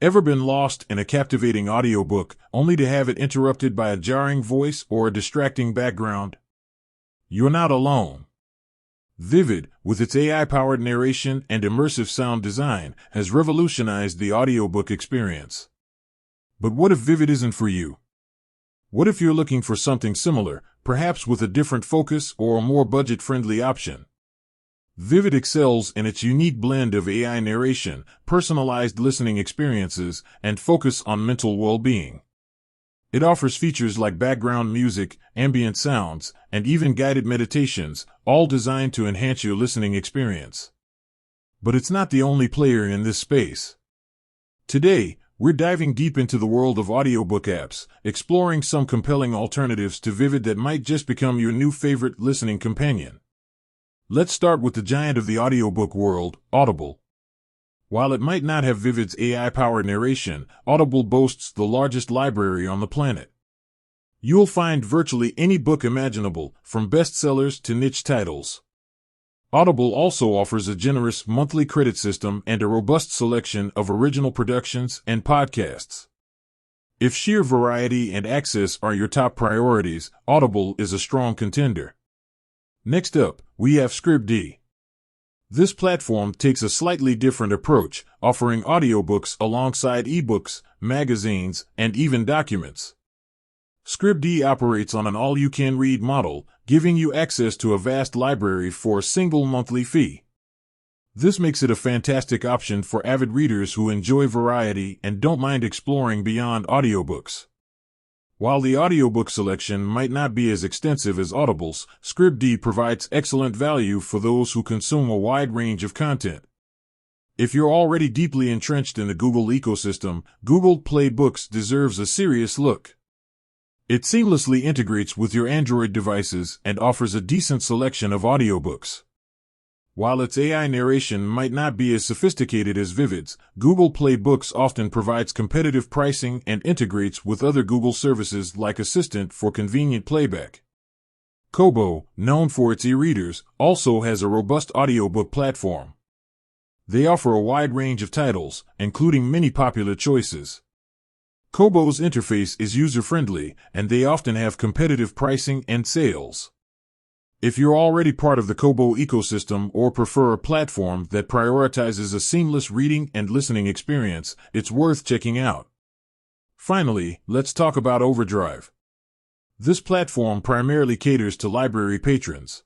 Ever been lost in a captivating audiobook only to have it interrupted by a jarring voice or a distracting background? You're not alone. Vivid, with its AI-powered narration and immersive sound design, has revolutionized the audiobook experience. But what if Vivid isn't for you? What if you're looking for something similar, perhaps with a different focus or a more budget-friendly option? Vivid excels in its unique blend of AI narration, personalized listening experiences, and focus on mental well-being. It offers features like background music, ambient sounds, and even guided meditations, all designed to enhance your listening experience. But it's not the only player in this space. Today, we're diving deep into the world of audiobook apps, exploring some compelling alternatives to Vivid that might just become your new favorite listening companion. Let's start with the giant of the audiobook world, Audible. While it might not have Vivid's AI-powered narration, Audible boasts the largest library on the planet. You'll find virtually any book imaginable, from bestsellers to niche titles. Audible also offers a generous monthly credit system and a robust selection of original productions and podcasts. If sheer variety and access are your top priorities, Audible is a strong contender. Next up, we have Scribd. This platform takes a slightly different approach, offering audiobooks alongside ebooks, magazines, and even documents. Scribd operates on an all-you-can-read model, giving you access to a vast library for a single monthly fee. This makes it a fantastic option for avid readers who enjoy variety and don't mind exploring beyond audiobooks. While the audiobook selection might not be as extensive as Audible's, Scribd provides excellent value for those who consume a wide range of content. If you're already deeply entrenched in the Google ecosystem, Google Play Books deserves a serious look. It seamlessly integrates with your Android devices and offers a decent selection of audiobooks. While its AI narration might not be as sophisticated as Vivid's, Google Play Books often provides competitive pricing and integrates with other Google services like Assistant for convenient playback. Kobo, known for its e-readers, also has a robust audiobook platform. They offer a wide range of titles, including many popular choices. Kobo's interface is user-friendly, and they often have competitive pricing and sales. If you're already part of the Kobo ecosystem or prefer a platform that prioritizes a seamless reading and listening experience, it's worth checking out. Finally, let's talk about Overdrive. This platform primarily caters to library patrons.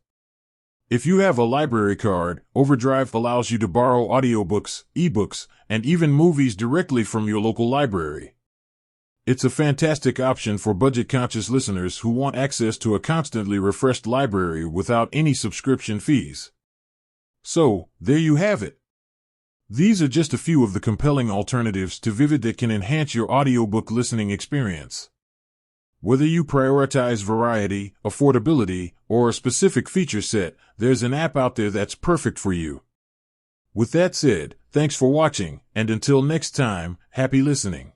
If you have a library card, Overdrive allows you to borrow audiobooks, ebooks, and even movies directly from your local library. It's a fantastic option for budget-conscious listeners who want access to a constantly refreshed library without any subscription fees. So, there you have it. These are just a few of the compelling alternatives to Vivid that can enhance your audiobook listening experience. Whether you prioritize variety, affordability, or a specific feature set, there's an app out there that's perfect for you. With that said, thanks for watching, and until next time, happy listening.